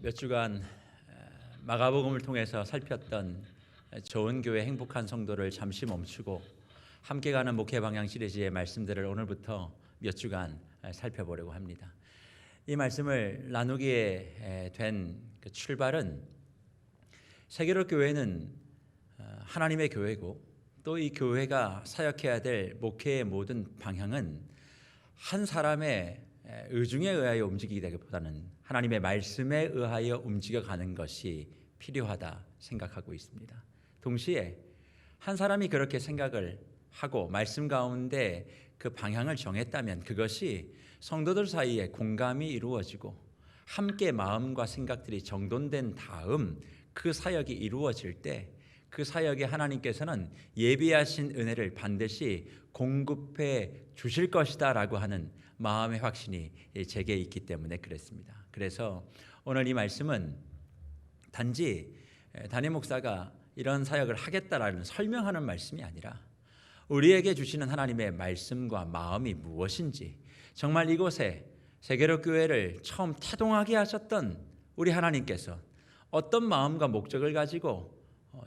몇 주간 마가복음을 통해서 살폈던 좋은 교회 행복한 성도를 잠시 멈추고 함께 가는 목회 방향 시리즈의 말씀들을 오늘부터 몇 주간 살펴보려고 합니다. 이 말씀을 나누기에 된 그 출발은 세계로 교회는 하나님의 교회고 또 이 교회가 사역해야 될 목회의 모든 방향은 한 사람의 의중에 의하여 움직이기보다는 하나님의 말씀에 의하여 움직여가는 것이 필요하다 생각하고 있습니다. 동시에 한 사람이 그렇게 생각을 하고 말씀 가운데 그 방향을 정했다면 그것이 성도들 사이에 공감이 이루어지고 함께 마음과 생각들이 정돈된 다음 그 사역이 이루어질 때 그 사역에 하나님께서는 예비하신 은혜를 반드시 공급해 주실 것이다 라고 하는 마음의 확신이 제게 있기 때문에 그랬습니다. 그래서 오늘 이 말씀은 단지 담임 목사가 이런 사역을 하겠다라는 설명하는 말씀이 아니라 우리에게 주시는 하나님의 말씀과 마음이 무엇인지, 정말 이곳에 세계로 교회를 처음 태동하게 하셨던 우리 하나님께서 어떤 마음과 목적을 가지고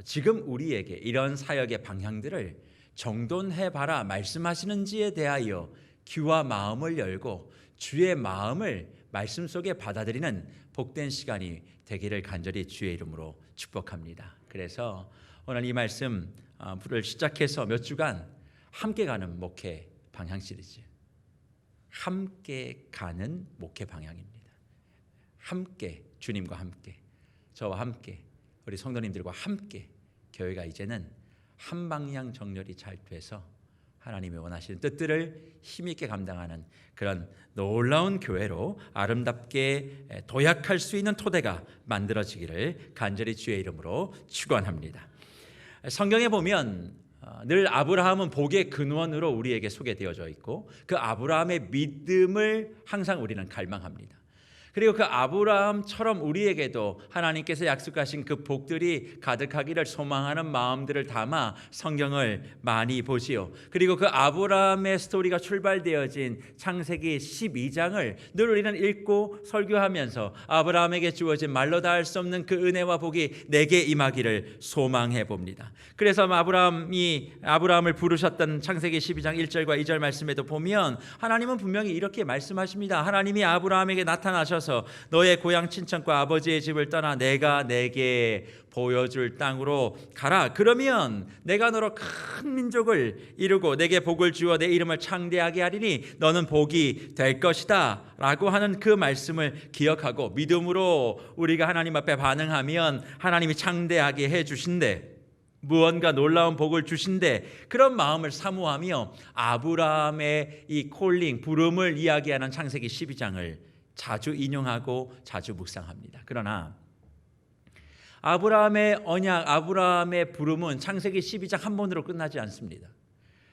지금 우리에게 이런 사역의 방향들을 정돈해봐라 말씀하시는지에 대하여 귀와 마음을 열고 주의 마음을 말씀 속에 받아들이는 복된 시간이 되기를 간절히 주의 이름으로 축복합니다. 그래서 오늘 이 말씀을 시작해서 몇 주간 함께 가는 목회 방향 시리즈, 함께 가는 목회 방향입니다. 함께, 주님과 함께, 저와 함께, 우리 성도님들과 함께 교회가 이제는 한 방향 정렬이 잘 돼서 하나님이 원하시는 뜻들을 힘있게 감당하는 그런 놀라운 교회로 아름답게 도약할 수 있는 토대가 만들어지기를 간절히 주의 이름으로 축원합니다. 성경에 보면 늘 아브라함은 복의 근원으로 우리에게 소개되어져 있고 그 아브라함의 믿음을 항상 우리는 갈망합니다. 그리고 그 아브라함처럼 우리에게도 하나님께서 약속하신 그 복들이 가득하기를 소망하는 마음들을 담아 성경을 많이 보지요. 그리고 그 아브라함의 스토리가 출발되어진 창세기 12장을 늘 우리는 읽고 설교하면서 아브라함에게 주어진 말로 다 할 수 없는 그 은혜와 복이 내게 임하기를 소망해 봅니다. 그래서 아브라함을 부르셨던 창세기 12장 1절과 2절 말씀에도 보면 하나님은 분명히 이렇게 말씀하십니다. 하나님이 아브라함에게 나타나셔서 너의 고향 친척과 아버지의 집을 떠나 내가 내게 보여줄 땅으로 가라. 그러면 내가 너로 큰 민족을 이루고 내게 복을 주어 내 이름을 창대하게 하리니 너는 복이 될 것이다 라고 하는 그 말씀을 기억하고 믿음으로 우리가 하나님 앞에 반응하면 하나님이 창대하게 해주신대, 무언가 놀라운 복을 주신대, 그런 마음을 사모하며 아브라함의 이 콜링, 부름을 이야기하는 창세기 12장을 자주 인용하고 자주 묵상합니다. 그러나 아브라함의 언약, 아브라함의 부름은 창세기 12장 한 번으로 끝나지 않습니다.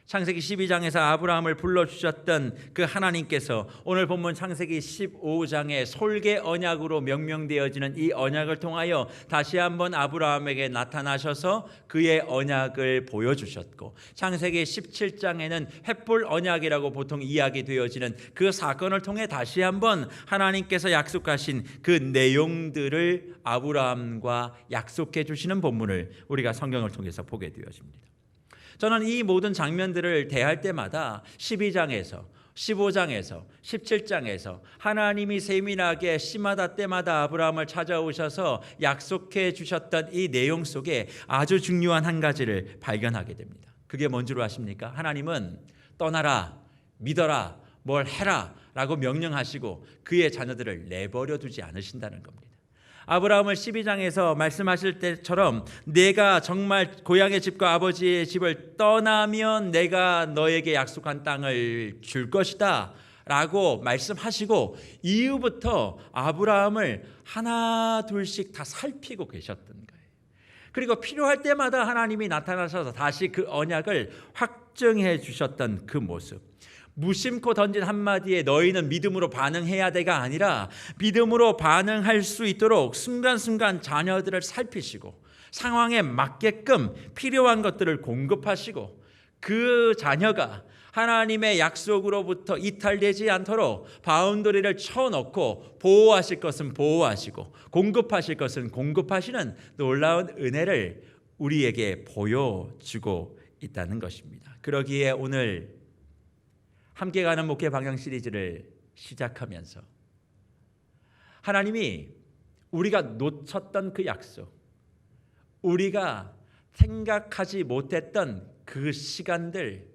창세기 12장에서 아브라함을 불러주셨던 그 하나님께서 오늘 본문 창세기 15장의 솔개 언약으로 명명되어지는 이 언약을 통하여 다시 한번 아브라함에게 나타나셔서 그의 언약을 보여주셨고, 창세기 17장에는 횃불 언약이라고 보통 이야기되어지는 그 사건을 통해 다시 한번 하나님께서 약속하신 그 내용들을 아브라함과 약속해 주시는 본문을 우리가 성경을 통해서 보게 되어집니다. 저는 이 모든 장면들을 대할 때마다 12장에서 15장에서 17장에서 하나님이 세밀하게 시마다 때마다 아브라함을 찾아오셔서 약속해 주셨던 이 내용 속에 아주 중요한 한 가지를 발견하게 됩니다. 그게 뭔 줄 아십니까? 하나님은 떠나라, 믿어라, 뭘 해라 라고 명령하시고 그의 자녀들을 내버려 두지 않으신다는 겁니다. 아브라함을 12장에서 말씀하실 때처럼 내가 정말 고향의 집과 아버지의 집을 떠나면 내가 너에게 약속한 땅을 줄 것이다 라고 말씀하시고 이후부터 아브라함을 하나 둘씩 다 살피고 계셨던 거예요. 그리고 필요할 때마다 하나님이 나타나셔서 다시 그 언약을 확증해 주셨던 그 모습, 무심코 던진 한마디에 너희는 믿음으로 반응해야 돼가 아니라 믿음으로 반응할 수 있도록 순간순간 자녀들을 살피시고 상황에 맞게끔 필요한 것들을 공급하시고 그 자녀가 하나님의 약속으로부터 이탈되지 않도록 바운더리를 쳐놓고 보호하실 것은 보호하시고 공급하실 것은 공급하시는 놀라운 은혜를 우리에게 보여주고 있다는 것입니다. 그러기에 오늘 함께 가는 목회 방향 시리즈를 시작하면서 하나님이 우리가 놓쳤던 그 약속, 우리가 생각하지 못했던 그 시간들,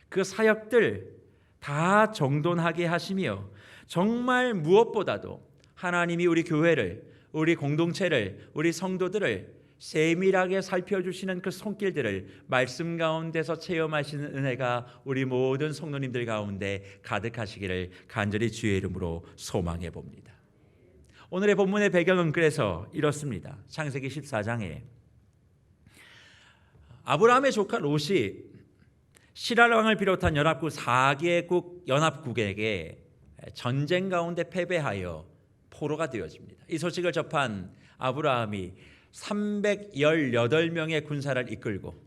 그 사역들 다 정돈하게 하시며 정말 무엇보다도 하나님이 우리 교회를, 우리 공동체를, 우리 성도들을 세밀하게 살펴주시는 그 손길들을 말씀 가운데서 체험하시는 은혜가 우리 모든 성도님들 가운데 가득하시기를 간절히 주의 이름으로 소망해 봅니다. 오늘의 본문의 배경은 그래서 이렇습니다. 창세기 14장에 아브라함의 조카 롯이 시랄 왕을 비롯한 연합국 4개국 연합국에게 전쟁 가운데 패배하여 포로가 되어집니다. 이 소식을 접한 아브라함이 318명의 군사를 이끌고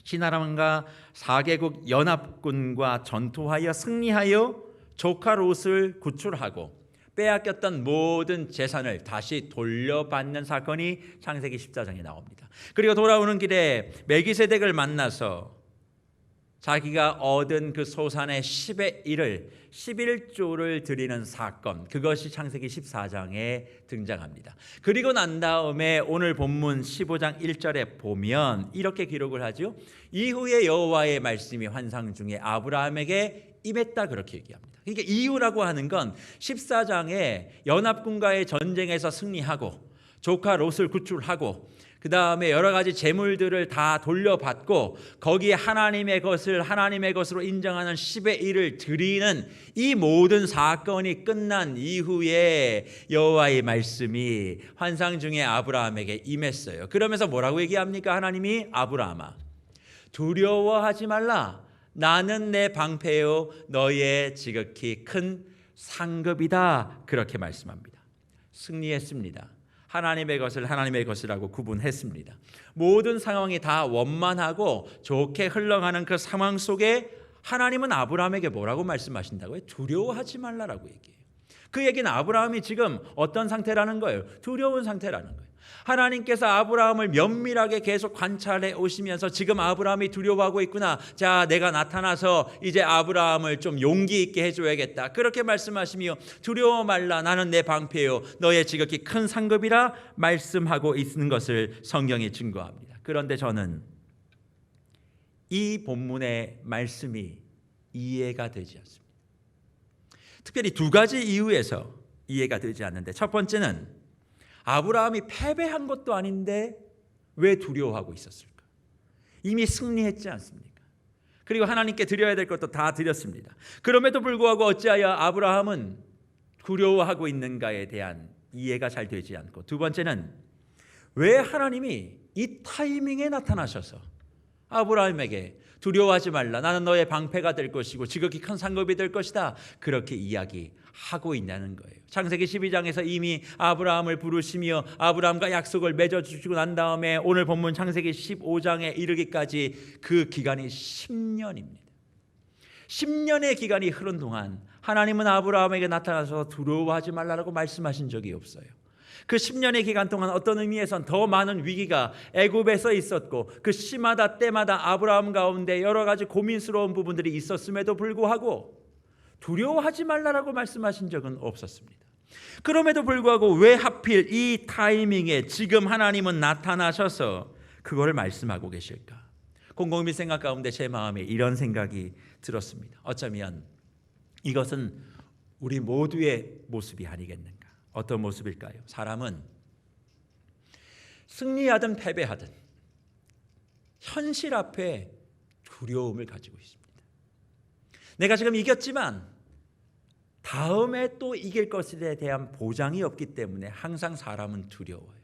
시랄 왕과 4개국 연합군과 전투하여 승리하여 조카 롯을 구출하고 빼앗겼던 모든 재산을 다시 돌려받는 사건이 창세기 14장에 나옵니다. 그리고 돌아오는 길에 멜기세덱을 만나서 자기가 얻은 그 소산의 10의 1을 11조를 드리는 사건, 그것이 창세기 14장에 등장합니다. 그리고 난 다음에 오늘 본문 15장 1절에 보면 이렇게 기록을 하죠. 이후에 여호와의 말씀이 환상 중에 아브라함에게 임했다, 그렇게 얘기합니다. 그러니까 이유라고 하는 건 14장에 연합군과의 전쟁에서 승리하고 조카 롯을 구출하고 그 다음에 여러 가지 재물들을 다 돌려받고 거기에 하나님의 것으로 인정하는 10의 1을 드리는 이 모든 사건이 끝난 이후에 여호와의 말씀이 환상 중에 아브라함에게 임했어요. 그러면서 뭐라고 얘기합니까? 하나님이 아브라함아, 두려워하지 말라. 나는 내 방패요 너의 지극히 큰 상급이다. 그렇게 말씀합니다. 승리했습니다. 하나님의 것을 하나님의 것이라고 구분했습니다. 모든 상황이 다 원만하고 좋게 흘러가는 그 상황 속에 하나님은 아브라함에게 뭐라고 말씀하신다고요? 두려워하지 말라라고 얘기해요. 그 얘기는 아브라함이 지금 어떤 상태라는 거예요? 두려운 상태라는 거예요. 하나님께서 아브라함을 면밀하게 계속 관찰해 오시면서 지금 아브라함이 두려워하고 있구나. 자, 내가 나타나서 이제 아브라함을 좀 용기 있게 해줘야겠다. 그렇게 말씀하시며 두려워 말라. 나는 내 방패요 너의 지극히 큰 상급이라 말씀하고 있는 것을 성경이 증거합니다. 그런데 저는 이 본문의 말씀이 이해가 되지 않습니다. 특별히 두 가지 이유에서 이해가 되지 않는데, 첫 번째는 아브라함이 패배한 것도 아닌데 왜 두려워하고 있었을까? 이미 승리했지 않습니까? 그리고 하나님께 드려야 될 것도 다 드렸습니다. 그럼에도 불구하고 어찌하여 아브라함은 두려워하고 있는가에 대한 이해가 잘 되지 않고, 두 번째는 왜 하나님이 이 타이밍에 나타나셔서 아브라함에게 두려워하지 말라. 나는 너의 방패가 될 것이고 지극히 큰 상급이 될 것이다. 그렇게 이야기하고 있냐는 거예요. 창세기 12장에서 이미 아브라함을 부르시며 아브라함과 약속을 맺어주시고 난 다음에 오늘 본문 창세기 15장에 이르기까지 그 기간이 10년입니다. 10년의 기간이 흐른 동안 하나님은 아브라함에게 나타나서 두려워하지 말라고 말씀하신 적이 없어요. 그 10년의 기간 동안 어떤 의미에선 더 많은 위기가 애굽에서 있었고 그 시마다 때마다 아브라함 가운데 여러 가지 고민스러운 부분들이 있었음에도 불구하고 두려워하지 말라고 말씀하신 적은 없었습니다. 그럼에도 불구하고 왜 하필 이 타이밍에 지금 하나님은 나타나셔서 그걸 말씀하고 계실까? 곰곰이 생각 가운데 제 마음에 이런 생각이 들었습니다. 어쩌면 이것은 우리 모두의 모습이 아니겠는가? 어떤 모습일까요? 사람은 승리하든 패배하든 현실 앞에 두려움을 가지고 있습니다. 내가 지금 이겼지만 다음에 또 이길 것에 대한 보장이 없기 때문에 항상 사람은 두려워요.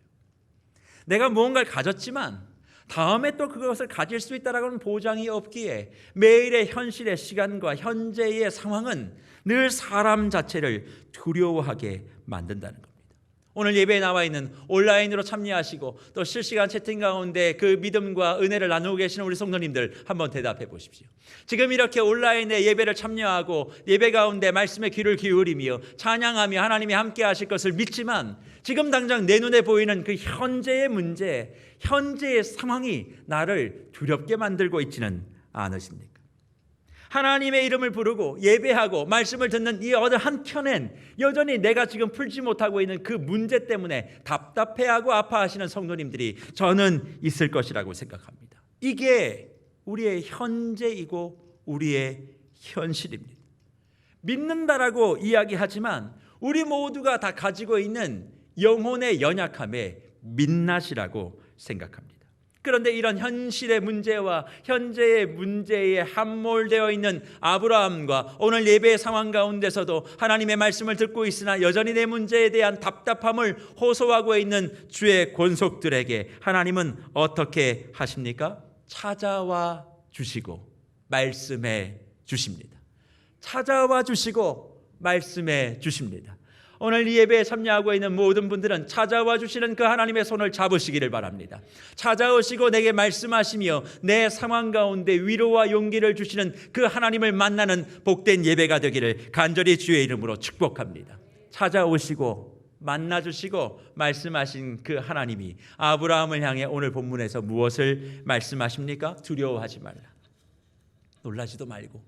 내가 무언가를 가졌지만 다음에 또 그것을 가질 수 있다라는 보장이 없기에 매일의 현실의 시간과 현재의 상황은 늘 사람 자체를 두려워하게 만든다는 겁니다. 오늘 예배에 나와 있는 온라인으로 참여하시고 또 실시간 채팅 가운데 그 믿음과 은혜를 나누고 계시는 우리 성도님들 한번 대답해 보십시오. 지금 이렇게 온라인에 예배를 참여하고 예배 가운데 말씀에 귀를 기울이며 찬양하며 하나님이 함께 하실 것을 믿지만 지금 당장 내 눈에 보이는 그 현재의 문제, 현재의 상황이 나를 두렵게 만들고 있지는 않으십니까? 하나님의 이름을 부르고 예배하고 말씀을 듣는 이 어느 한켠엔 여전히 내가 지금 풀지 못하고 있는 그 문제 때문에 답답해하고 아파하시는 성도님들이 저는 있을 것이라고 생각합니다. 이게 우리의 현재이고 우리의 현실입니다. 믿는다라고 이야기하지만 우리 모두가 다 가지고 있는 영혼의 연약함의 민낯이라고 생각합니다. 그런데 이런 현실의 문제와 현재의 문제에 함몰되어 있는 아브라함과 오늘 예배의 상황 가운데서도 하나님의 말씀을 듣고 있으나 여전히 내 문제에 대한 답답함을 호소하고 있는 주의 권속들에게 하나님은 어떻게 하십니까? 찾아와 주시고 말씀해 주십니다. 찾아와 주시고 말씀해 주십니다. 오늘 이 예배에 참여하고 있는 모든 분들은 찾아와 주시는 그 하나님의 손을 잡으시기를 바랍니다. 찾아오시고 내게 말씀하시며 내 상황 가운데 위로와 용기를 주시는 그 하나님을 만나는 복된 예배가 되기를 간절히 주의 이름으로 축복합니다. 찾아오시고 만나주시고 말씀하신 그 하나님이 아브라함을 향해 오늘 본문에서 무엇을 말씀하십니까? 두려워하지 말라. 놀라지도 말고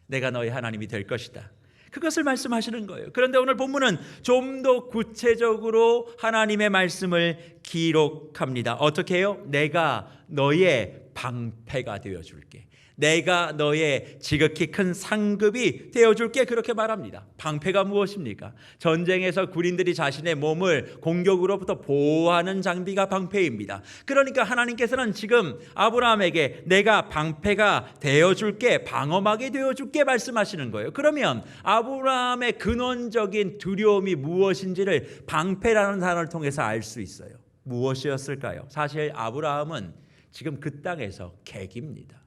내가 너의 하나님이 될 것이다. 그것을 말씀하시는 거예요. 그런데 오늘 본문은 좀 더 구체적으로 하나님의 말씀을 기록합니다. 어떻게 해요? 내가 너의 방패가 되어줄게. 내가 너의 지극히 큰 상급이 되어줄게. 그렇게 말합니다. 방패가 무엇입니까? 전쟁에서 군인들이 자신의 몸을 공격으로부터 보호하는 장비가 방패입니다. 그러니까 하나님께서는 지금 아브라함에게 내가 방패가 되어줄게, 방어막이 되어줄게 말씀하시는 거예요. 그러면 아브라함의 근원적인 두려움이 무엇인지를 방패라는 단어를 통해서 알 수 있어요. 무엇이었을까요? 사실 아브라함은 지금 그 땅에서 객입니다.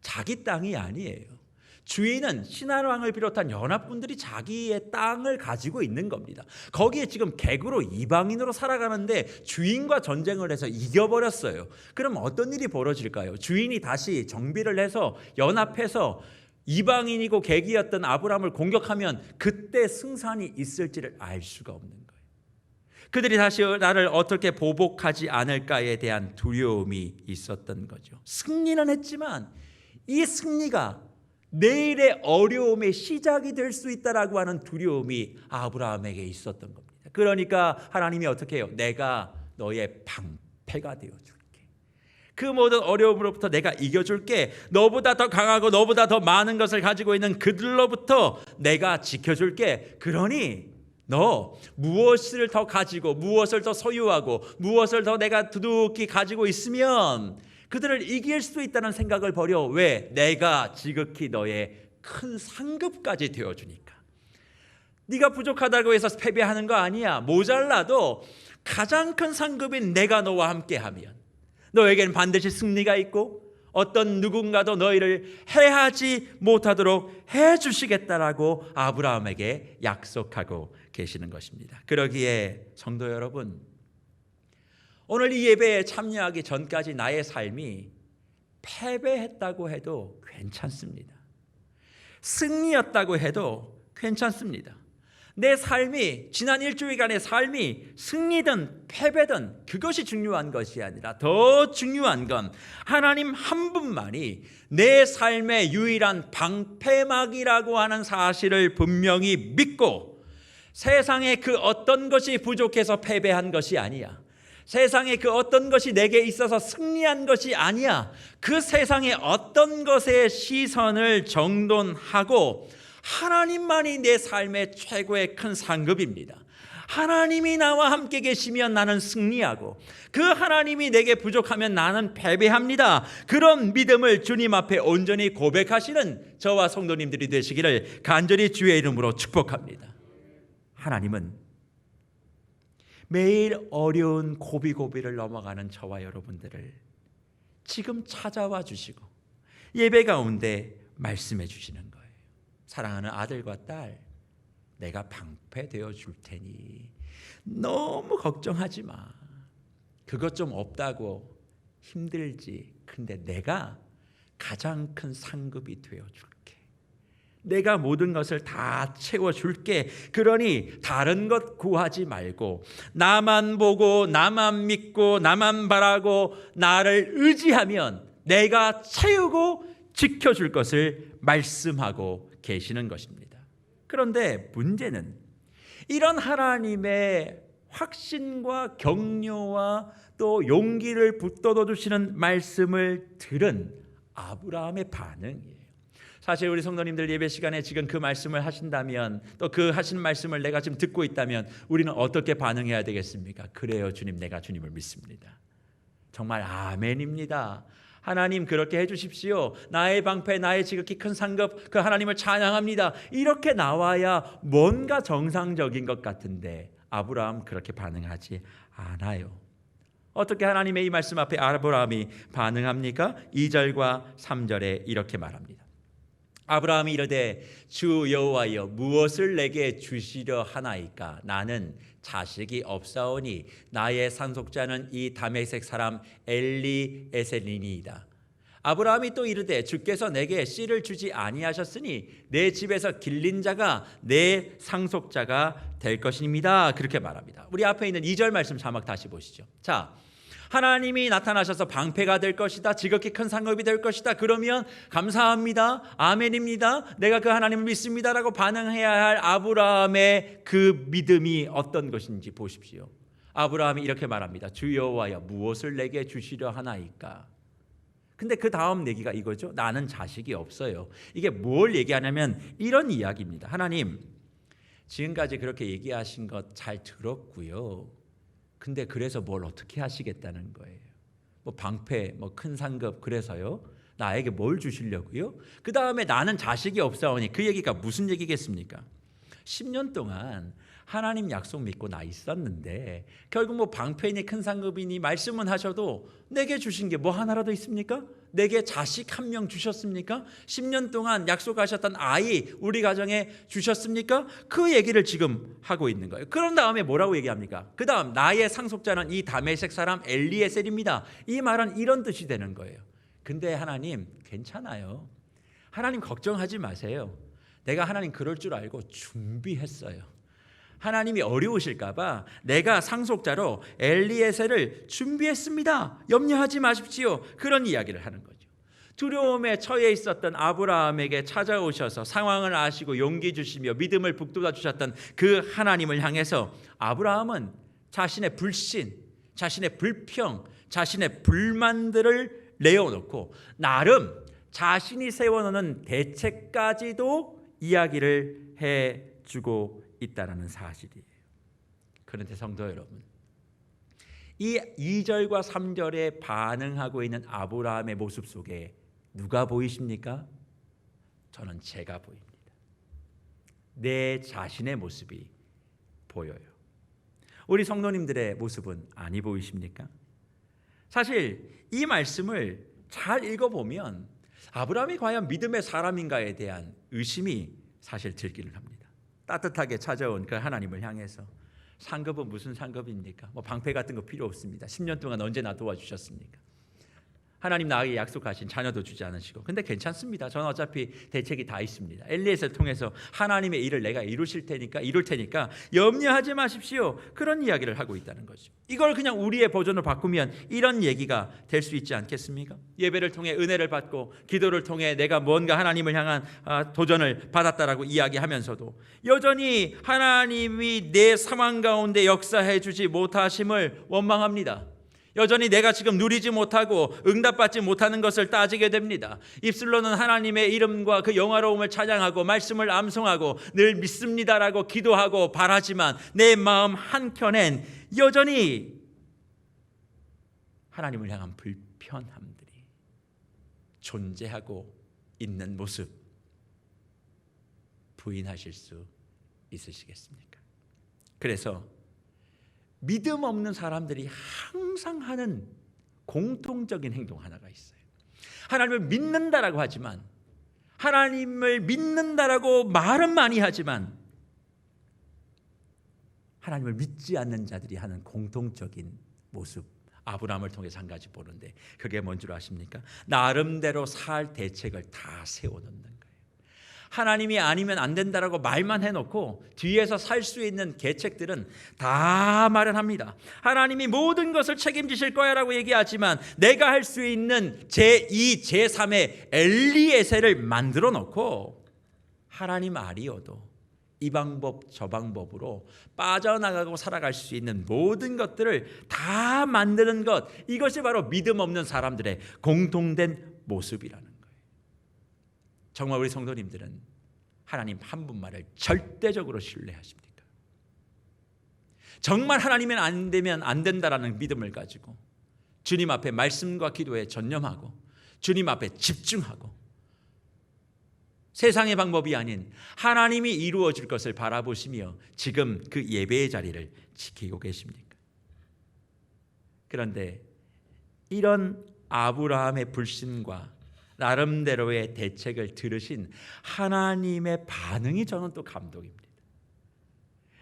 자기 땅이 아니에요. 주인은 신하왕을 비롯한 연합군들이 자기의 땅을 가지고 있는 겁니다. 거기에 지금 객으로 이방인으로 살아가는데 주인과 전쟁을 해서 이겨버렸어요. 그럼 어떤 일이 벌어질까요? 주인이 다시 정비를 해서 연합해서 이방인이고 객이었던 아브라함을 공격하면 그때 승산이 있을지를 알 수가 없는 거예요. 그들이 다시 나를 어떻게 보복하지 않을까에 대한 두려움이 있었던 거죠. 승리는 했지만 이 승리가 내일의 어려움의 시작이 될 수 있다라고 하는 두려움이 아브라함에게 있었던 겁니다. 그러니까 하나님이 어떻게 해요? 내가 너의 방패가 되어줄게. 그 모든 어려움으로부터 내가 이겨줄게. 너보다 더 강하고 너보다 더 많은 것을 가지고 있는 그들로부터 내가 지켜줄게. 그러니 너 무엇을 더 가지고 무엇을 더 소유하고 무엇을 더 내가 두둑히 가지고 있으면 그들을 이길 수 있다는 생각을 버려. 왜? 내가 지극히 너의 큰 상급까지 되어주니까. 네가 부족하다고 해서 패배하는 거 아니야. 모자라도 가장 큰 상급인 내가 너와 함께하면 너에게는 반드시 승리가 있고 어떤 누군가도 너희를 해하지 못하도록 해주시겠다라고 아브라함에게 약속하고 계시는 것입니다. 그러기에 성도 여러분, 오늘 이 예배에 참여하기 전까지 나의 삶이 패배했다고 해도 괜찮습니다. 승리였다고 해도 괜찮습니다. 내 삶이 지난 일주일간의 삶이 승리든 패배든 그것이 중요한 것이 아니라 더 중요한 건 하나님 한 분만이 내 삶의 유일한 방패막이라고 하는 사실을 분명히 믿고 세상에 그 어떤 것이 부족해서 패배한 것이 아니야. 세상에 그 어떤 것이 내게 있어서 승리한 것이 아니야. 그 세상의 어떤 것의 시선을 정돈하고 하나님만이 내 삶의 최고의 큰 상급입니다. 하나님이 나와 함께 계시면 나는 승리하고 그 하나님이 내게 부족하면 나는 패배합니다. 그런 믿음을 주님 앞에 온전히 고백하시는 저와 성도님들이 되시기를 간절히 주의 이름으로 축복합니다. 하나님은 매일 어려운 고비고비를 넘어가는 저와 여러분들을 지금 찾아와 주시고 예배 가운데 말씀해 주시는 거예요. 사랑하는 아들과 딸, 내가 방패 되어 줄 테니 너무 걱정하지 마. 그것 좀 없다고 힘들지. 근데 내가 가장 큰 상급이 되어줄게. 내가 모든 것을 다 채워줄게. 그러니 다른 것 구하지 말고 나만 보고 나만 믿고 나만 바라고 나를 의지하면 내가 채우고 지켜줄 것을 말씀하고 계시는 것입니다. 그런데 문제는 이런 하나님의 확신과 격려와 또 용기를 붙들어 주시는 말씀을 들은 아브라함의 반응이에요. 사실 우리 성도님들 예배 시간에 지금 그 말씀을 하신다면, 또 그 하신 말씀을 내가 지금 듣고 있다면 우리는 어떻게 반응해야 되겠습니까? 그래요 주님, 내가 주님을 믿습니다. 정말 아멘입니다. 하나님 그렇게 해주십시오. 나의 방패, 나의 지극히 큰 상급, 그 하나님을 찬양합니다. 이렇게 나와야 뭔가 정상적인 것 같은데 아브라함 그렇게 반응하지 않아요. 어떻게 하나님의 이 말씀 앞에 아브라함이 반응합니까? 2절과 3절에 이렇게 말합니다. 아브라함이 이르되 주 여호와여 무엇을 내게 주시려 하나이까? 나는 자식이 없사오니 나의 상속자는 이 다메섹 사람 엘리에셀이니이다. 아브라함이 또 이르되 주께서 내게 씨를 주지 아니하셨으니 내 집에서 길린 자가 내 상속자가 될 것입니다. 그렇게 말합니다. 우리 앞에 있는 2절 말씀 자막 다시 보시죠. 자, 하나님이 나타나셔서 방패가 될 것이다. 지극히 큰 상급이 될 것이다. 그러면 감사합니다. 아멘입니다. 내가 그 하나님을 믿습니다라고 반응해야 할 아브라함의 그 믿음이 어떤 것인지 보십시오. 아브라함이 이렇게 말합니다. 주 여호와여 무엇을 내게 주시려 하나이까? 근데 그 다음 얘기가 이거죠. 나는 자식이 없어요. 이게 뭘 얘기하냐면 이런 이야기입니다. 하나님 지금까지 그렇게 얘기하신 것 잘 들었고요. 근데 그래서 뭘 어떻게 하시겠다는 거예요? 뭐 방패, 뭐 큰 상급, 그래서요? 나에게 뭘 주시려고요? 그 다음에 나는 자식이 없사오니 그 얘기가 무슨 얘기겠습니까? 10년 동안 하나님 약속 믿고 나 있었는데 결국 뭐 방패니 큰 상급이니 말씀은 하셔도 내게 주신 게 뭐 하나라도 있습니까? 내게 자식 한 명 주셨습니까? 10년 동안 약속하셨던 아이 우리 가정에 주셨습니까? 그 얘기를 지금 하고 있는 거예요. 그런 다음에 뭐라고 얘기합니까? 그 다음 나의 상속자는 이 다메섹 사람 엘리에셀입니다. 이 말은 이런 뜻이 되는 거예요. 근데 하나님 괜찮아요. 하나님 걱정하지 마세요. 내가 하나님 그럴 줄 알고 준비했어요. 하나님이 어려우실까 봐 내가 상속자로 엘리에셀을 준비했습니다. 염려하지 마십시오. 그런 이야기를 하는 거죠. 두려움에 처해 있었던 아브라함에게 찾아오셔서 상황을 아시고 용기 주시며 믿음을 북돋아 주셨던 그 하나님을 향해서 아브라함은 자신의 불신, 자신의 불평, 자신의 불만들을 내어놓고 나름 자신이 세워놓은 대책까지도 이야기를 해주고 있다는 사실이에요. 그런데 성도 여러분, 이 2절과 3절에 반응하고 있는 아브라함의 모습 속에 누가 보이십니까? 저는 제가 보입니다. 내 자신의 모습이 보여요. 우리 성도님들의 모습은 아니 보이십니까? 사실 이 말씀을 잘 읽어보면 아브라함이 과연 믿음의 사람인가에 대한 의심이 사실 들기를 합니다. 따뜻하게 찾아온 그 하나님을 향해서 상급은 무슨 상급입니까? 뭐 방패 같은 거 필요 없습니다. 10년 동안 언제나 도와주셨습니까? 하나님 나에게 약속하신 자녀도 주지 않으시고, 근데 괜찮습니다. 저는 어차피 대책이 다 있습니다. 엘리에셀 통해서 하나님의 일을 내가 이룰 테니까 염려하지 마십시오. 그런 이야기를 하고 있다는 거죠. 이걸 그냥 우리의 버전으로 바꾸면 이런 얘기가 될 수 있지 않겠습니까? 예배를 통해 은혜를 받고 기도를 통해 내가 뭔가 하나님을 향한 도전을 받았다라고 이야기하면서도 여전히 하나님이 내 상황 가운데 역사해 주지 못하심을 원망합니다. 여전히 내가 지금 누리지 못하고 응답받지 못하는 것을 따지게 됩니다. 입술로는 하나님의 이름과 그 영화로움을 찬양하고 말씀을 암송하고 늘 믿습니다라고 기도하고 바라지만 내 마음 한켠엔 여전히 하나님을 향한 불편함들이 존재하고 있는 모습 부인하실 수 있으시겠습니까? 그래서 믿음 없는 사람들이 항상 하는 공통적인 행동 하나가 있어요. 하나님을 믿는다라고 하지만, 하나님을 믿는다라고 말은 많이 하지만 하나님을 믿지 않는 자들이 하는 공통적인 모습, 아브라함을 통해서 한 가지 보는데 그게 뭔 줄 아십니까? 나름대로 살 대책을 다 세워놓는 거예요. 하나님이 아니면 안 된다라고 말만 해놓고 뒤에서 살 수 있는 계책들은 다 마련합니다. 하나님이 모든 것을 책임지실 거야 라고 얘기하지만 내가 할 수 있는 제2, 제3의 엘리에셀을 만들어 놓고 하나님 아니어도 이 방법 저 방법으로 빠져나가고 살아갈 수 있는 모든 것들을 다 만드는 것, 이것이 바로 믿음 없는 사람들의 공통된 모습이라는 거예요. 정말 우리 성도님들은 하나님 한 분만을 절대적으로 신뢰하십니까? 정말 하나님은 안 되면 안 된다라는 믿음을 가지고 주님 앞에 말씀과 기도에 전념하고 주님 앞에 집중하고 세상의 방법이 아닌 하나님이 이루어질 것을 바라보시며 지금 그 예배의 자리를 지키고 계십니까? 그런데 이런 아브라함의 불신과 나름대로의 대책을 들으신 하나님의 반응이 저는 또 감동입니다.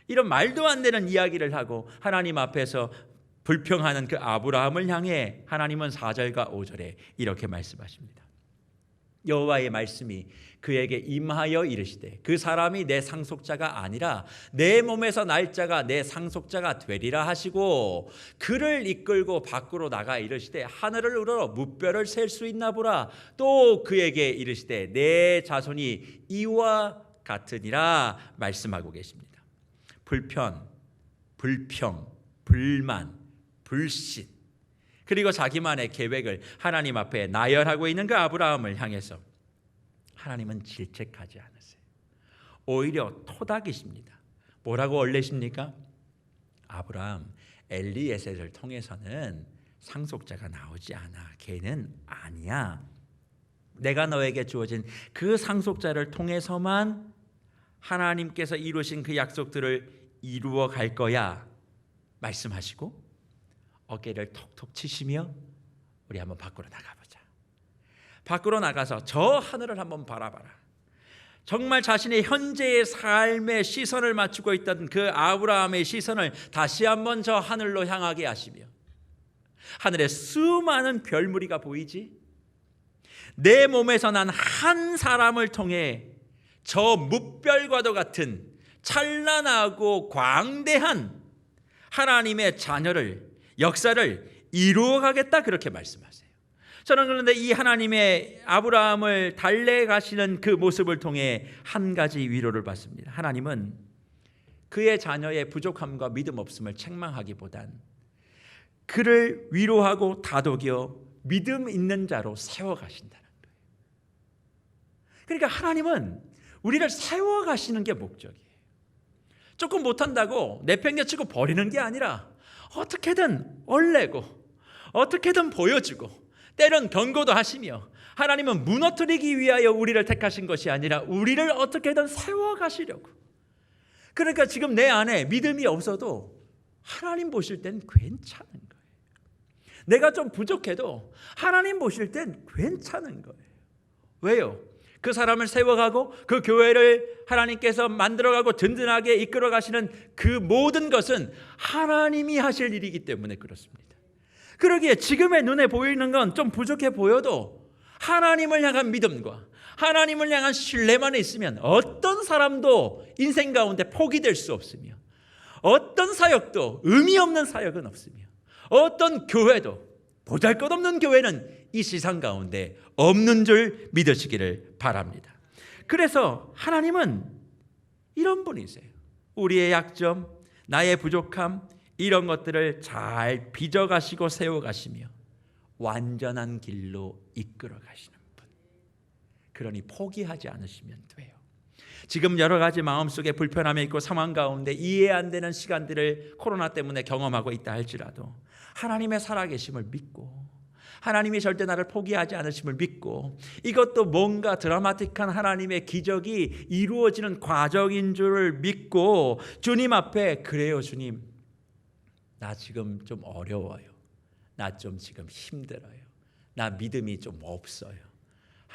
이런 말도 안 되는 이야기를 하고 하나님 앞에서 불평하는 그 아브라함을 향해 하나님은 4절과 5절에 이렇게 말씀하십니다. 여호와의 말씀이 그에게 임하여 이르시되 그 사람이 내 상속자가 아니라 내 몸에서 날 자가 내 상속자가 되리라 하시고 그를 이끌고 밖으로 나가 이르시되 하늘을 우러러 무뼈를 셀 수 있나 보라. 또 그에게 이르시되 내 자손이 이와 같으니라 말씀하고 계십니다. 불평, 불만, 불신, 그리고 자기만의 계획을 하나님 앞에 나열하고 있는 그 아브라함을 향해서 하나님은 질책하지 않으세요. 오히려 토닥이십니다. 뭐라고 얼레십니까? 아브라함, 엘리에셀을 통해서는 상속자가 나오지 않아. 걔는 아니야. 내가 너에게 주어진 그 상속자를 통해서만 하나님께서 이루신 그 약속들을 이루어 갈 거야 말씀하시고 어깨를 톡톡 치시며 우리 한번 밖으로 나가보자. 밖으로 나가서 저 하늘을 한번 바라봐라. 정말 자신의 현재의 삶에 시선을 맞추고 있던 그 아브라함의 시선을 다시 한번 저 하늘로 향하게 하시며 하늘에 수많은 별무리가 보이지? 내 몸에서 난 한 사람을 통해 저 무별과도 같은 찬란하고 광대한 하나님의 자녀를 역사를 이루어가겠다 그렇게 말씀하세요. 저는 그런데 이 하나님의 아브라함을 달래가시는 그 모습을 통해 한 가지 위로를 받습니다. 하나님은 그의 자녀의 부족함과 믿음 없음을 책망하기보단 그를 위로하고 다독여 믿음 있는 자로 세워가신다는 거예요. 그러니까 하나님은 우리를 세워가시는 게 목적이에요. 조금 못한다고 내팽개치고 버리는 게 아니라 어떻게든 얼레고 어떻게든 보여주고 때론 경고도 하시며 하나님은 무너뜨리기 위하여 우리를 택하신 것이 아니라 우리를 어떻게든 세워가시려고. 그러니까 지금 내 안에 믿음이 없어도 하나님 보실 땐 괜찮은 거예요. 내가 좀 부족해도 하나님 보실 땐 괜찮은 거예요. 왜요? 그 사람을 세워가고 그 교회를 하나님께서 만들어가고 든든하게 이끌어가시는 그 모든 것은 하나님이 하실 일이기 때문에 그렇습니다. 그러기에 지금의 눈에 보이는 건 좀 부족해 보여도 하나님을 향한 믿음과 하나님을 향한 신뢰만 있으면 어떤 사람도 인생 가운데 포기될 수 없으며 어떤 사역도 의미 없는 사역은 없으며 어떤 교회도 보잘것없는 교회는 이 세상 가운데 없는 줄 믿으시기를 바랍니다. 그래서 하나님은 이런 분이세요. 우리의 약점, 나의 부족함, 이런 것들을 잘 빚어가시고 세워가시며 완전한 길로 이끌어가시는 분. 그러니 포기하지 않으시면 돼요. 지금 여러 가지 마음속에 불편함이 있고 상황 가운데 이해 안 되는 시간들을 코로나 때문에 경험하고 있다 할지라도 하나님의 살아계심을 믿고 하나님이 절대 나를 포기하지 않으심을 믿고 이것도 뭔가 드라마틱한 하나님의 기적이 이루어지는 과정인 줄 믿고 주님 앞에 그래요 주님 나 지금 좀 어려워요. 나 좀 지금 힘들어요. 나 믿음이 좀 없어요.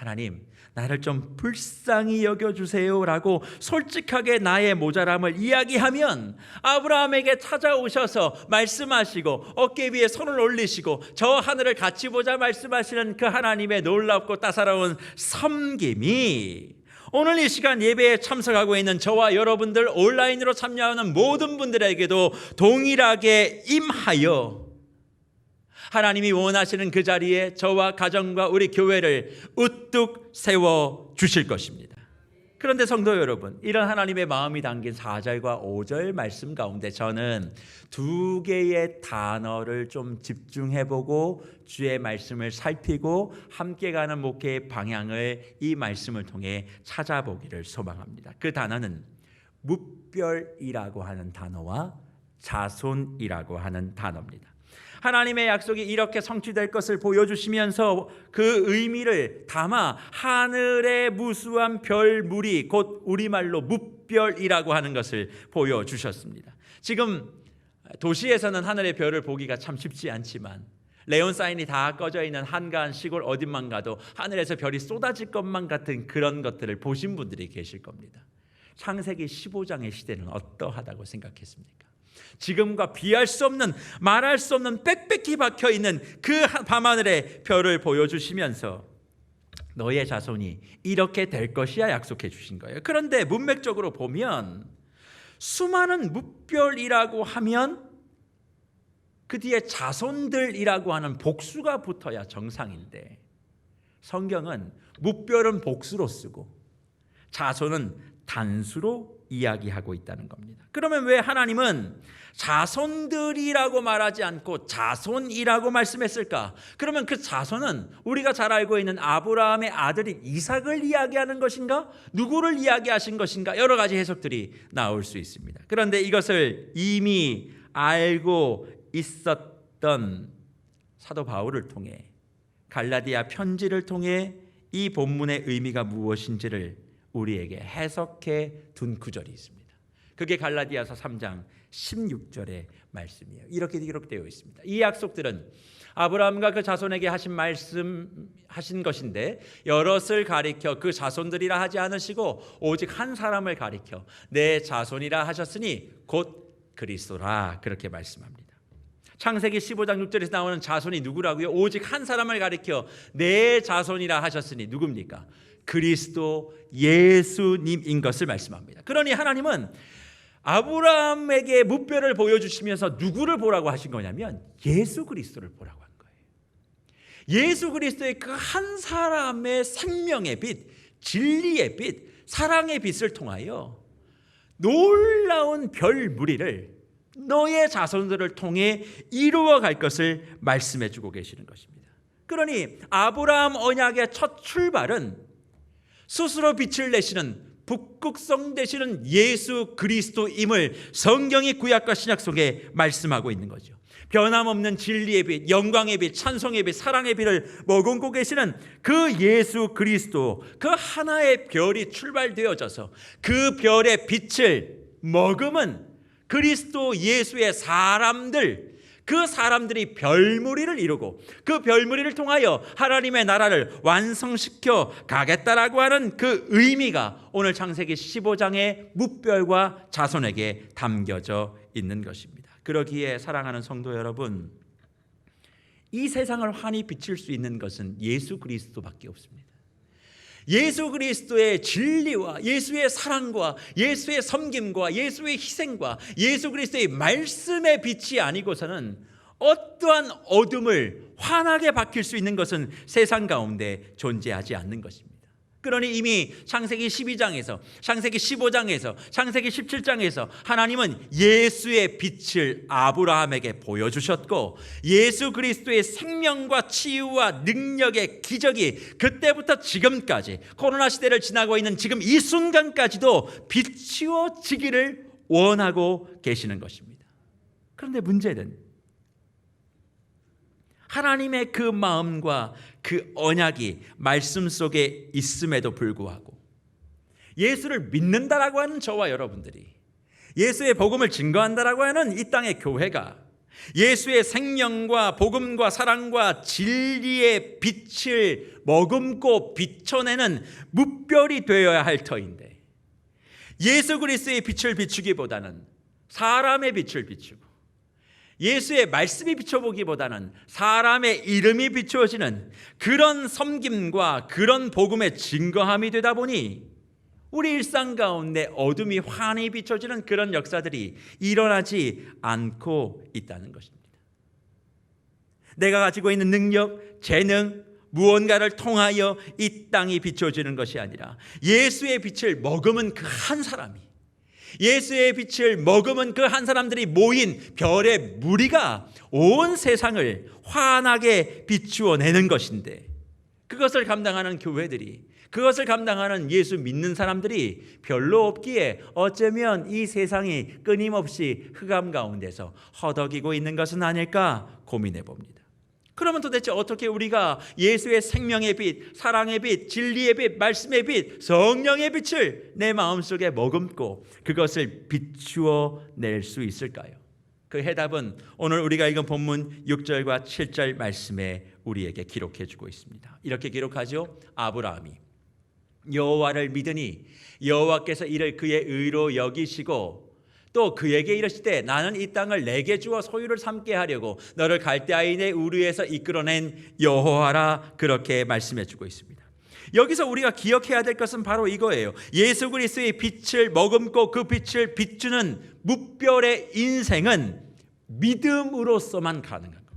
하나님, 나를 좀 불쌍히 여겨주세요라고 솔직하게 나의 모자람을 이야기하면 아브라함에게 찾아오셔서 말씀하시고 어깨 위에 손을 올리시고 저 하늘을 같이 보자 말씀하시는 그 하나님의 놀랍고 따사로운 섬김이 오늘 이 시간 예배에 참석하고 있는 저와 여러분들, 온라인으로 참여하는 모든 분들에게도 동일하게 임하여 하나님이 원하시는 그 자리에 저와 가정과 우리 교회를 우뚝 세워 주실 것입니다. 그런데 성도 여러분, 이런 하나님의 마음이 담긴 4절과 5절 말씀 가운데 저는 두 개의 단어를 좀 집중해보고 주의 말씀을 살피고 함께 가는 목회의 방향을 이 말씀을 통해 찾아보기를 소망합니다. 그 단어는 무별이라고 하는 단어와 자손이라고 하는 단어입니다. 하나님의 약속이 이렇게 성취될 것을 보여주시면서 그 의미를 담아 하늘의 무수한 별무리, 곧 우리말로 무별이라고 하는 것을 보여주셨습니다. 지금 도시에서는 하늘의 별을 보기가 참 쉽지 않지만 레온 사인이 다 꺼져 있는 한가한 시골 어딘만 가도 하늘에서 별이 쏟아질 것만 같은 그런 것들을 보신 분들이 계실 겁니다. 창세기 15장의 시대는 어떠하다고 생각했습니까? 지금과 비할 수 없는, 말할 수 없는 빽빽히 박혀있는 그 밤하늘의 별을 보여주시면서 너의 자손이 이렇게 될 것이야 약속해 주신 거예요. 그런데 문맥적으로 보면 수많은 무별이라고 하면 그 뒤에 자손들이라고 하는 복수가 붙어야 정상인데 성경은 무별은 복수로 쓰고 자손은 단수로 이야기하고 있다는 겁니다. 그러면 왜 하나님은 자손들이라고 말하지 않고 자손이라고 말씀했을까? 그러면 그 자손은 우리가 잘 알고 있는 아브라함의 아들인 이삭을 이야기하는 것인가? 누구를 이야기하신 것인가? 여러 가지 해석들이 나올 수 있습니다. 그런데 이것을 이미 알고 있었던 사도 바울을 통해 갈라디아 편지를 통해 이 본문의 의미가 무엇인지를 우리에게 해석해 둔 구절이 있습니다. 그게 갈라디아서 3장 16절의 말씀이에요. 이렇게 기록되어 있습니다. 이 약속들은 아브라함과 그 자손에게 하신 것인데 여럿을 가리켜 그 자손들이라 하지 않으시고 오직 한 사람을 가리켜 내 자손이라 하셨으니 곧 그리스도라 그렇게 말씀합니다. 창세기 15장 6절에서 나오는 자손이 누구라고요? 오직 한 사람을 가리켜 내 자손이라 하셨으니 누굽니까? 그리스도 예수님인 것을 말씀합니다. 그러니 하나님은 아브라함에게 무별을 보여주시면서 누구를 보라고 하신 거냐면 예수 그리스도를 보라고 한 거예요. 예수 그리스도의 그 한 사람의 생명의 빛, 진리의 빛, 사랑의 빛을 통하여 놀라운 별 무리를 너의 자손들을 통해 이루어 갈 것을 말씀해 주고 계시는 것입니다. 그러니 아브라함 언약의 첫 출발은 스스로 빛을 내시는 북극성 되시는 예수 그리스도임을 성경이 구약과 신약 속에 말씀하고 있는 거죠. 변함없는 진리의 빛, 영광의 빛, 찬송의 빛, 사랑의 빛을 머금고 계시는 그 예수 그리스도, 그 하나의 별이 출발되어져서 그 별의 빛을 머금은 그리스도 예수의 사람들, 그 사람들이 별무리를 이루고 그 별무리를 통하여 하나님의 나라를 완성시켜 가겠다라고 하는 그 의미가 오늘 창세기 15장의 무별과 자손에게 담겨져 있는 것입니다. 그러기에 사랑하는 성도 여러분, 이 세상을 환히 비칠 수 있는 것은 예수 그리스도밖에 없습니다. 예수 그리스도의 진리와 예수의 사랑과 예수의 섬김과 예수의 희생과 예수 그리스도의 말씀의 빛이 아니고서는 어떠한 어둠을 환하게 밝힐 수 있는 것은 세상 가운데 존재하지 않는 것입니다. 그러니 이미 창세기 12장에서 창세기 15장에서 창세기 17장에서 하나님은 예수의 빛을 아브라함에게 보여주셨고 예수 그리스도의 생명과 치유와 능력의 기적이 그때부터 지금까지 코로나 시대를 지나고 있는 지금 이 순간까지도 비추어지기를 원하고 계시는 것입니다. 그런데 문제는 하나님의 그 마음과 그 언약이 말씀 속에 있음에도 불구하고 예수를 믿는다라고 하는 저와 여러분들이 예수의 복음을 증거한다라고 하는 이 땅의 교회가 예수의 생명과 복음과 사랑과 진리의 빛을 머금고 비춰내는 뭇별이 되어야 할 터인데, 예수 그리스도의 빛을 비추기보다는 사람의 빛을 비추고, 예수의 말씀이 비춰보기보다는 사람의 이름이 비추어지는 그런 섬김과 그런 복음의 증거함이 되다 보니 우리 일상 가운데 어둠이 환히 비춰지는 그런 역사들이 일어나지 않고 있다는 것입니다. 내가 가지고 있는 능력, 재능, 무언가를 통하여 이 땅이 비춰지는 것이 아니라 예수의 빛을 머금은 그 한 사람이, 예수의 빛을 머금은 그 한 사람들이 모인 별의 무리가 온 세상을 환하게 비추어내는 것인데, 그것을 감당하는 교회들이, 그것을 감당하는 예수 믿는 사람들이 별로 없기에 어쩌면 이 세상이 끊임없이 흑암 가운데서 허덕이고 있는 것은 아닐까 고민해 봅니다. 그러면 도대체 어떻게 우리가 예수의 생명의 빛, 사랑의 빛, 진리의 빛, 말씀의 빛, 성령의 빛을 내 마음속에 머금고 그것을 비추어 낼 수 있을까요? 그 해답은 오늘 우리가 읽은 본문 6절과 7절 말씀에 우리에게 기록해 주고 있습니다. 이렇게 기록하죠. 아브라함이 여호와를 믿으니 여호와께서 이를 그의 의로 여기시고 또 그에게 이르시되 나는 이 땅을 내게 주어 소유를 삼게 하려고 너를 갈대아인의 우르에서 이끌어낸 여호와라, 그렇게 말씀해 주고 있습니다. 여기서 우리가 기억해야 될 것은 바로 이거예요. 예수 그리스도의 빛을 머금고 그 빛을 비추는 뭇별의 인생은 믿음으로서만 가능한 겁니다.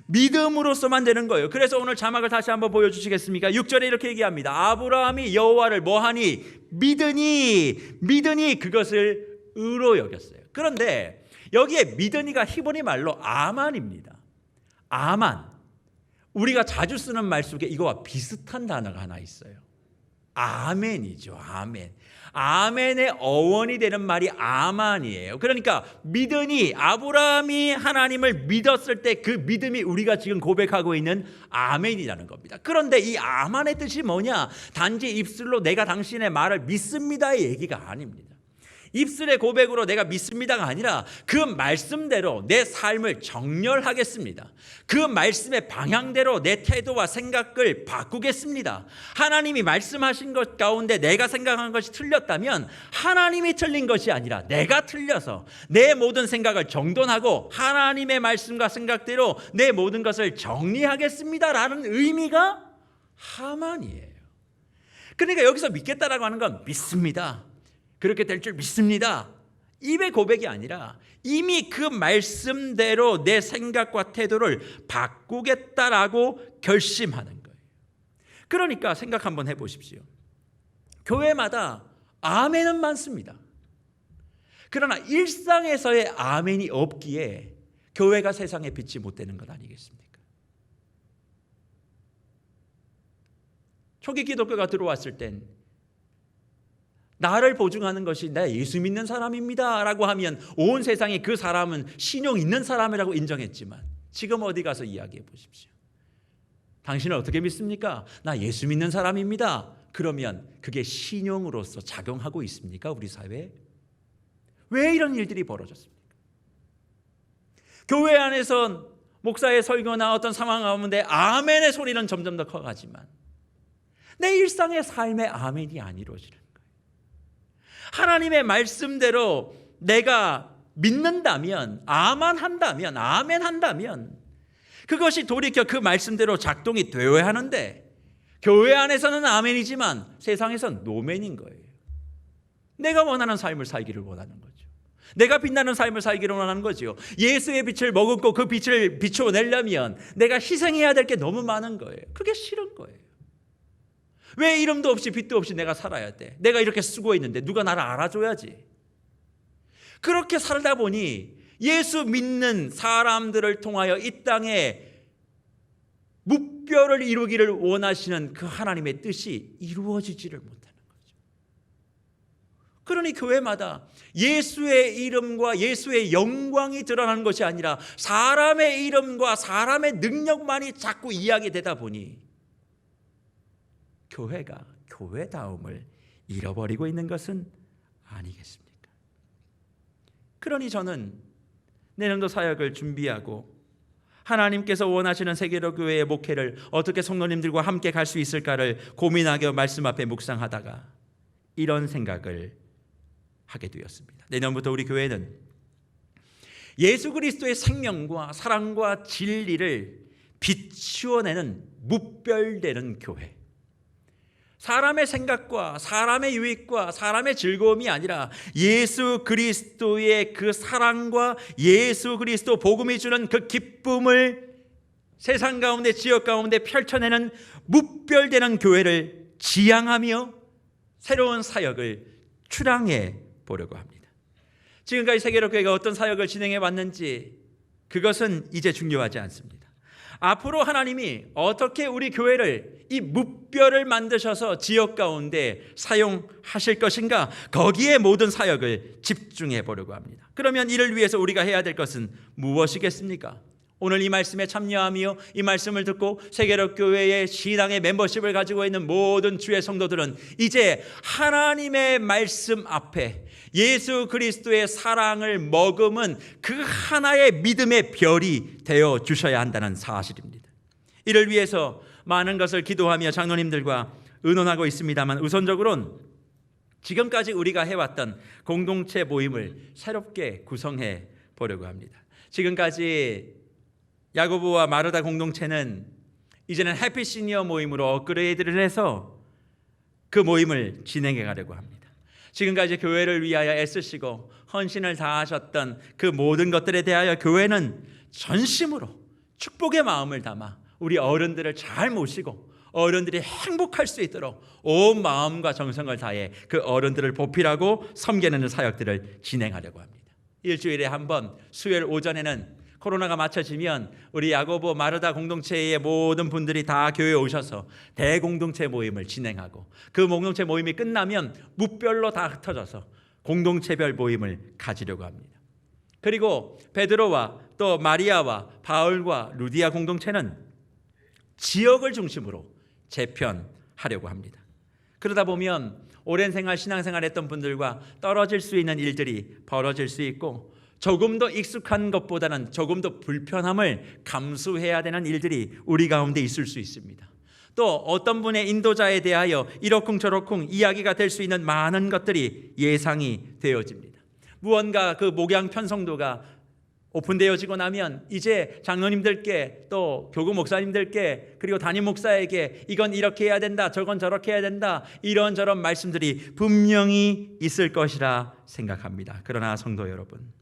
믿음으로서만 되는 거예요. 그래서 오늘 자막을 다시 한번 보여주시겠습니까? 6절에 이렇게 얘기합니다. 아브라함이 여호와를 뭐하니? 믿으니 그것을 의로 여겼어요. 그런데 여기에 믿으니가 히브리 말로 아만입니다. 아만. 우리가 자주 쓰는 말 속에 이거와 비슷한 단어가 하나 있어요. 아멘이죠. 아멘. 아멘의 어원이 되는 말이 아만이에요. 그러니까 믿으니, 아브라함이 하나님을 믿었을 때 그 믿음이 우리가 지금 고백하고 있는 아멘이라는 겁니다. 그런데 이 아만의 뜻이 뭐냐? 단지 입술로 내가 당신의 말을 믿습니다의 얘기가 아닙니다. 입술의 고백으로 내가 믿습니다가 아니라 그 말씀대로 내 삶을 정렬하겠습니다. 그 말씀의 방향대로 내 태도와 생각을 바꾸겠습니다. 하나님이 말씀하신 것 가운데 내가 생각한 것이 틀렸다면 하나님이 틀린 것이 아니라 내가 틀려서 내 모든 생각을 정돈하고 하나님의 말씀과 생각대로 내 모든 것을 정리하겠습니다라는 의미가 하만이에요. 그러니까 여기서 믿겠다라고 하는 건 믿습니다, 그렇게 될 줄 믿습니다, 입의 고백이 아니라 이미 그 말씀대로 내 생각과 태도를 바꾸겠다라고 결심하는 거예요. 그러니까 생각 한번 해보십시오. 교회마다 아멘은 많습니다. 그러나 일상에서의 아멘이 없기에 교회가 세상에 빛이 못 되는 것 아니겠습니까? 초기 기독교가 들어왔을 땐 나를 보증하는 것이 나 예수 믿는 사람입니다 라고 하면 온 세상이 그 사람은 신용 있는 사람이라고 인정했지만, 지금 어디 가서 이야기해 보십시오. 당신은 어떻게 믿습니까? 나 예수 믿는 사람입니다. 그러면 그게 신용으로서 작용하고 있습니까? 우리 사회에? 왜 이런 일들이 벌어졌습니까? 교회 안에선 목사의 설교나 어떤 상황 가운데 아멘의 소리는 점점 더 커가지만 내 일상의 삶의 아멘이 안 이루어지는 거예요. 하나님의 말씀대로 내가 믿는다면, 아멘한다면 그것이 돌이켜 그 말씀대로 작동이 되어야 하는데, 교회 안에서는 아멘이지만 세상에서는 노멘인 거예요. 내가 원하는 삶을 살기를 원하는 거죠. 내가 빛나는 삶을 살기를 원하는 거죠. 예수의 빛을 머금고 그 빛을 비춰내려면 내가 희생해야 될 게 너무 많은 거예요. 그게 싫은 거예요. 왜 이름도 없이 빛도 없이 내가 살아야 돼? 내가 이렇게 수고했는데 누가 나를 알아줘야지. 그렇게 살다 보니 예수 믿는 사람들을 통하여 이 땅에 묵별을 이루기를 원하시는 그 하나님의 뜻이 이루어지지를 못하는 거죠. 그러니 교회마다 예수의 이름과 예수의 영광이 드러나는 것이 아니라 사람의 이름과 사람의 능력만이 자꾸 이야기되다 보니 교회가 교회다움을 잃어버리고 있는 것은 아니겠습니까? 그러니 저는 내년도 사역을 준비하고 하나님께서 원하시는 세계로 교회의 목회를 어떻게 성도님들과 함께 갈 수 있을까를 고민하며 말씀 앞에 묵상하다가 이런 생각을 하게 되었습니다. 내년부터 우리 교회는 예수 그리스도의 생명과 사랑과 진리를 비추어내는 무별되는 교회, 사람의 생각과 사람의 유익과 사람의 즐거움이 아니라 예수 그리스도의 그 사랑과 예수 그리스도 복음이 주는 그 기쁨을 세상 가운데 지역 가운데 펼쳐내는 무별되는 교회를 지향하며 새로운 사역을 출항해 보려고 합니다. 지금까지 세계로 교회가 어떤 사역을 진행해 왔는지 그것은 이제 중요하지 않습니다. 앞으로 하나님이 어떻게 우리 교회를 이 무별을 만드셔서 지역 가운데 사용하실 것인가, 거기에 모든 사역을 집중해 보려고 합니다. 그러면 이를 위해서 우리가 해야 될 것은 무엇이겠습니까? 오늘 이 말씀에 참여하며 이 말씀을 듣고 세계로 교회의 신앙의 멤버십을 가지고 있는 모든 주의 성도들은 이제 하나님의 말씀 앞에 예수 그리스도의 사랑을 머금은 그 하나의 믿음의 별이 되어 주셔야 한다는 사실입니다. 이를 위해서 많은 것을 기도하며 장로님들과 의논하고 있습니다만 우선적으로는 지금까지 우리가 해왔던 공동체 모임을 새롭게 구성해 보려고 합니다. 지금까지 야고보와 마르다 공동체는 이제는 해피 시니어 모임으로 업그레이드를 해서 그 모임을 진행해 가려고 합니다. 지금까지 교회를 위하여 애쓰시고 헌신을 다하셨던 그 모든 것들에 대하여 교회는 전심으로 축복의 마음을 담아 우리 어른들을 잘 모시고 어른들이 행복할 수 있도록 온 마음과 정성을 다해 그 어른들을 보필하고 섬기는 사역들을 진행하려고 합니다. 일주일에 한 번 수요일 오전에는 코로나가 맞춰지면 우리 야고보 마르다 공동체의 모든 분들이 다 교회에 오셔서 대공동체 모임을 진행하고 그 공동체 모임이 끝나면 무별로 다 흩어져서 공동체별 모임을 가지려고 합니다. 그리고 베드로와 또 마리아와 바울과 루디아 공동체는 지역을 중심으로 재편하려고 합니다. 그러다 보면 오랜 생활 신앙생활 했던 분들과 떨어질 수 있는 일들이 벌어질 수 있고 조금 더 익숙한 것보다는 조금 더 불편함을 감수해야 되는 일들이 우리 가운데 있을 수 있습니다. 또 어떤 분의 인도자에 대하여 이러쿵저러쿵 이야기가 될 수 있는 많은 것들이 예상이 되어집니다. 무언가 그 목양 편성도가 오픈되어지고 나면 이제 장로님들께 또 교구 목사님들께 그리고 담임 목사에게 이건 이렇게 해야 된다, 저건 저렇게 해야 된다, 이런저런 말씀들이 분명히 있을 것이라 생각합니다. 그러나 성도 여러분,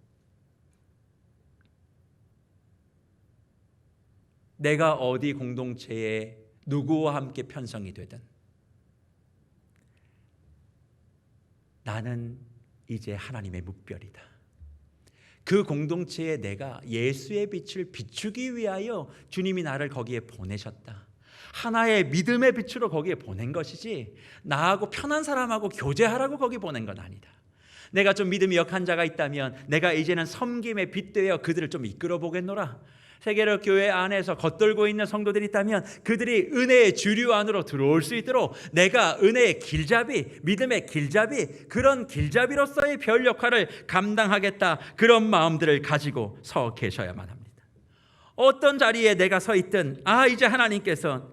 내가 어디 공동체에 누구와 함께 편성이 되든 나는 이제 하나님의 묵별이다. 그 공동체에 내가 예수의 빛을 비추기 위하여 주님이 나를 거기에 보내셨다. 하나의 믿음의 빛으로 거기에 보낸 것이지 나하고 편한 사람하고 교제하라고 거기 보낸 건 아니다. 내가 좀 믿음이 약한 자가 있다면 내가 이제는 섬김의 빛 되어 그들을 좀 이끌어 보겠노라. 세계로 교회 안에서 겉돌고 있는 성도들이 있다면 그들이 은혜의 주류 안으로 들어올 수 있도록 내가 은혜의 길잡이, 믿음의 길잡이, 그런 길잡이로서의 별 역할을 감당하겠다. 그런 마음들을 가지고 서 계셔야만 합니다. 어떤 자리에 내가 서 있든 이제 하나님께서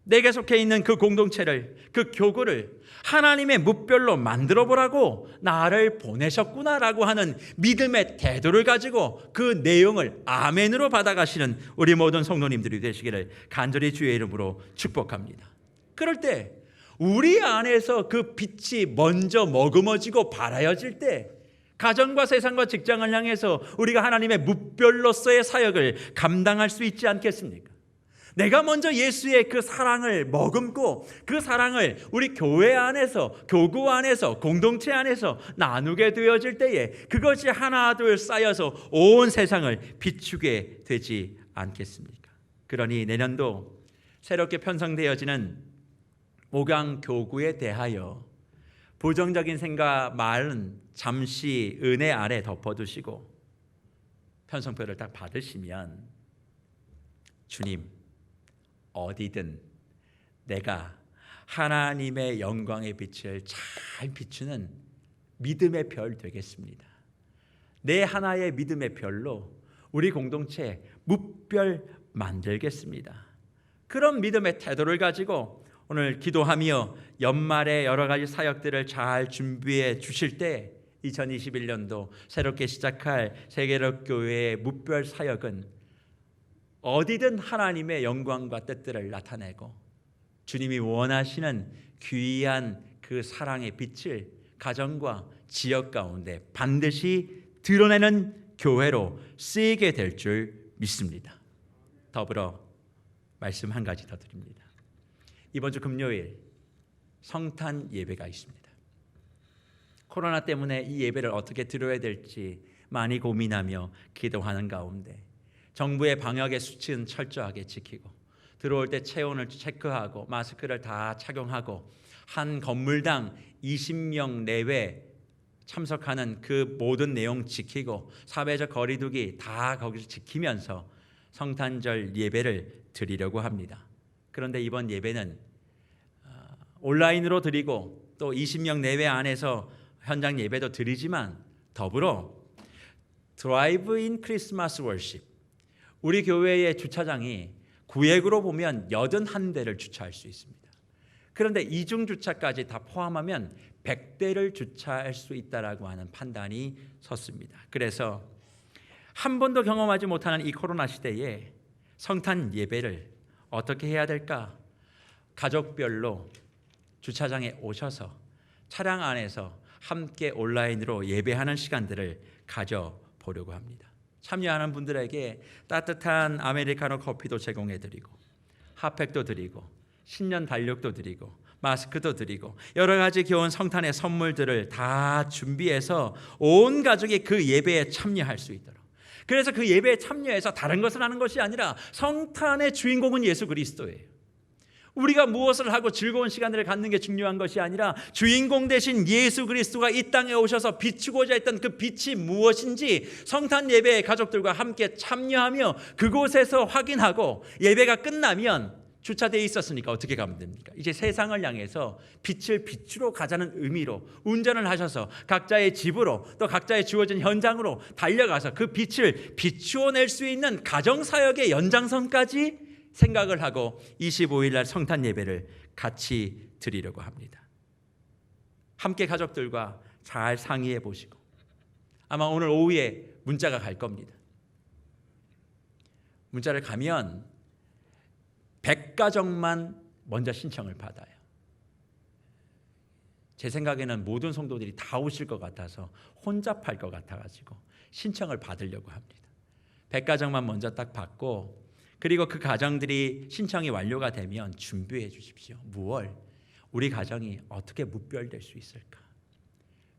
내게 속해 있는 그 공동체를, 그 교구를 하나님의 묵별로 만들어 보라고 나를 보내셨구나라고 하는 믿음의 태도를 가지고 그 내용을 아멘으로 받아가시는 우리 모든 성도님들이 되시기를 간절히 주의 이름으로 축복합니다. 그럴 때 우리 안에서 그 빛이 먼저 머금어지고 발하여질 때 가정과 세상과 직장을 향해서 우리가 하나님의 묵별로서의 사역을 감당할 수 있지 않겠습니까? 내가 먼저 예수의 그 사랑을 머금고 그 사랑을 우리 교회 안에서, 교구 안에서, 공동체 안에서 나누게 되어질 때에 그것이 하나 둘 쌓여서 온 세상을 비추게 되지 않겠습니까? 그러니 내년도 새롭게 편성되어지는 목양 교구에 대하여 부정적인 생각, 말은 잠시 은혜 아래 덮어두시고 편성표를 딱 받으시면 주님, 어디든 내가 하나님의 영광의 빛을 잘 비추는 믿음의 별 되겠습니다. 내 하나의 믿음의 별로 우리 공동체 무별 만들겠습니다. 그런 믿음의 태도를 가지고 오늘 기도하며 연말에 여러 가지 사역들을 잘 준비해 주실 때 2021년도 새롭게 시작할 세계로 교회의 무별 사역은 어디든 하나님의 영광과 뜻들을 나타내고 주님이 원하시는 귀한 그 사랑의 빛을 가정과 지역 가운데 반드시 드러내는 교회로 쓰이게 될 줄 믿습니다. 더불어 말씀 한 가지 더 드립니다. 이번 주 금요일 성탄 예배가 있습니다. 코로나 때문에 이 예배를 어떻게 드려야 될지 많이 고민하며 기도하는 가운데 정부의 방역의 수칙은 철저하게 지키고 들어올 때 체온을 체크하고 마스크를 다 착용하고 한 건물당 20명 내외 참석하는 그 모든 내용 지키고 사회적 거리두기 다 거기서 지키면서 성탄절 예배를 드리려고 합니다. 그런데 이번 예배는 온라인으로 드리고 또 20명 내외 안에서 현장 예배도 드리지만 더불어 드라이브인 크리스마스 월십, 우리 교회의 주차장이 구획으로 보면 81대를 주차할 수 있습니다. 그런데 이중 주차까지 다 포함하면 100대를 주차할 수 있다라고 하는 판단이 섰습니다. 그래서 한 번도 경험하지 못하는 이 코로나 시대에 성탄 예배를 어떻게 해야 될까? 가족별로 주차장에 오셔서 차량 안에서 함께 온라인으로 예배하는 시간들을 가져보려고 합니다. 참여하는 분들에게 따뜻한 아메리카노 커피도 제공해드리고 핫팩도 드리고 신년 달력도 드리고 마스크도 드리고 여러 가지 귀여운 성탄의 선물들을 다 준비해서 온 가족이 그 예배에 참여할 수 있도록, 그래서 그 예배에 참여해서 다른 것을 하는 것이 아니라 성탄의 주인공은 예수 그리스도예요. 우리가 무엇을 하고 즐거운 시간을 갖는 게 중요한 것이 아니라 주인공 되신 예수 그리스도가 이 땅에 오셔서 비추고자 했던 그 빛이 무엇인지 성탄 예배에 가족들과 함께 참여하며 그곳에서 확인하고 예배가 끝나면 주차되어 있었으니까 어떻게 가면 됩니까? 이제 세상을 향해서 빛을 비추러 가자는 의미로 운전을 하셔서 각자의 집으로 또 각자의 주어진 현장으로 달려가서 그 빛을 비추어낼 수 있는 가정사역의 연장선까지 생각을 하고 25일 날 성탄 예배를 같이 드리려고 합니다. 함께 가족들과 잘 상의해 보시고 아마 오늘 오후에 문자가 갈 겁니다. 문자를 가면 100가정만 먼저 신청을 받아요. 제 생각에는 모든 성도들이 다 오실 것 같아서 혼잡할 것 같아가지고 신청을 받으려고 합니다. 100가정만 먼저 딱 받고 그리고 그 가정들이 신청이 완료가 되면 준비해 주십시오. 무얼? 우리 가정이 어떻게 무별될 수 있을까?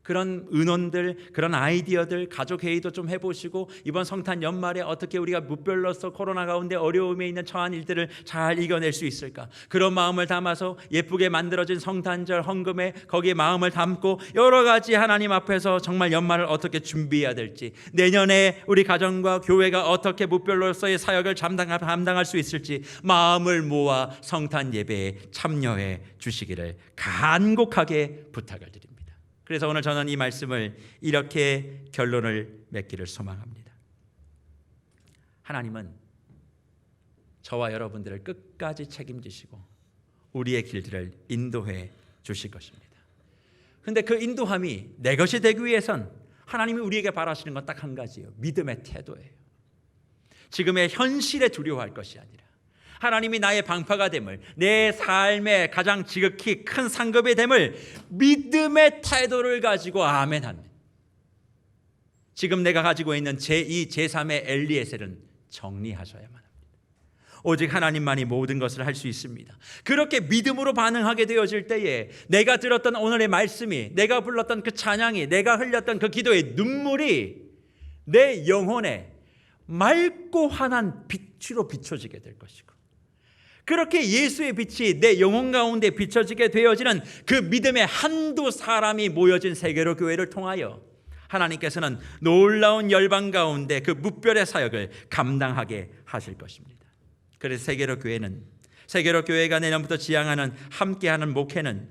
그런 의논들, 그런 아이디어들, 가족 회의도 좀 해보시고 이번 성탄 연말에 어떻게 우리가 무별로서 코로나 가운데 어려움에 있는 처한 일들을 잘 이겨낼 수 있을까? 그런 마음을 담아서 예쁘게 만들어진 성탄절 헌금에 거기에 마음을 담고 여러 가지 하나님 앞에서 정말 연말을 어떻게 준비해야 될지, 내년에 우리 가정과 교회가 어떻게 무별로서의 사역을 감당할 수 있을지 마음을 모아 성탄 예배에 참여해 주시기를 간곡하게 부탁을 드립니다. 그래서 오늘 저는 이 말씀을 이렇게 결론을 맺기를 소망합니다. 하나님은 저와 여러분들을 끝까지 책임지시고 우리의 길들을 인도해 주실 것입니다. 그런데 그 인도함이 내 것이 되기 위해선 하나님이 우리에게 바라시는 건 딱 한 가지예요. 믿음의 태도예요. 지금의 현실에 두려워할 것이 아니라 하나님이 나의 방파가 됨을, 내 삶의 가장 지극히 큰 상급이 됨을 믿음의 태도를 가지고 아멘하는, 지금 내가 가지고 있는 제2, 제3의 엘리에셀은 정리하셔야만 합니다. 오직 하나님만이 모든 것을 할 수 있습니다. 그렇게 믿음으로 반응하게 되어질 때에 내가 들었던 오늘의 말씀이, 내가 불렀던 그 찬양이, 내가 흘렸던 그 기도의 눈물이 내 영혼에 맑고 환한 빛으로 비춰지게 될 것이고, 그렇게 예수의 빛이 내 영혼 가운데 비춰지게 되어지는 그 믿음의 한두 사람이 모여진 세계로 교회를 통하여 하나님께서는 놀라운 열방 가운데 그 무별의 사역을 감당하게 하실 것입니다. 그래서 세계로 교회가 내년부터 지향하는 함께하는 목회는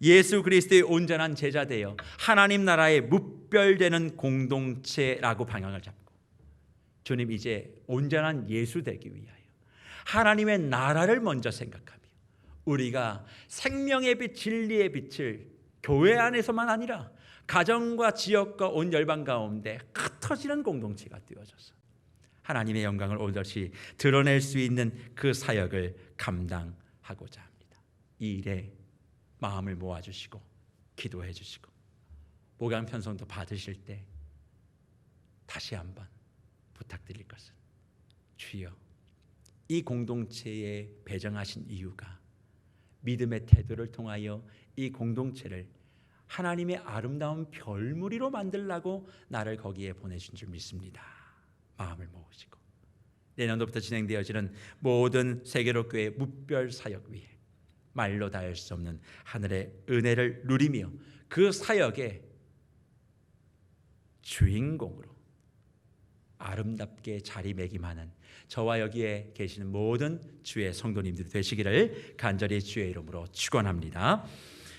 예수 그리스도의 온전한 제자 되어 하나님 나라의 무별되는 공동체라고 방향을 잡고, 주님 이제 온전한 예수 되기 위하여 하나님의 나라를 먼저 생각하며 우리가 생명의 빛, 진리의 빛을 교회 안에서만 아니라 가정과 지역과 온 열방 가운데 흩어지는 공동체가 되어져서 하나님의 영광을 오롯이 드러낼 수 있는 그 사역을 감당하고자 합니다. 이 일에 마음을 모아주시고 기도해 주시고 목양 편성도 받으실 때 다시 한번 부탁드릴 것은, 주여, 이 공동체에 배정하신 이유가 믿음의 태도를 통하여 이 공동체를 하나님의 아름다운 별무리로 만들라고 나를 거기에 보내신 줄 믿습니다. 마음을 모으시고 내년도부터 진행되어지는 모든 세계로 교회 무별 사역 위에 말로 다 할 수 없는 하늘의 은혜를 누리며 그 사역의 주인공으로 아름답게 자리매김하는 저와 여기에 계시는 모든 주의 성도님들이 되시기를 간절히 주의 이름으로 축원합니다.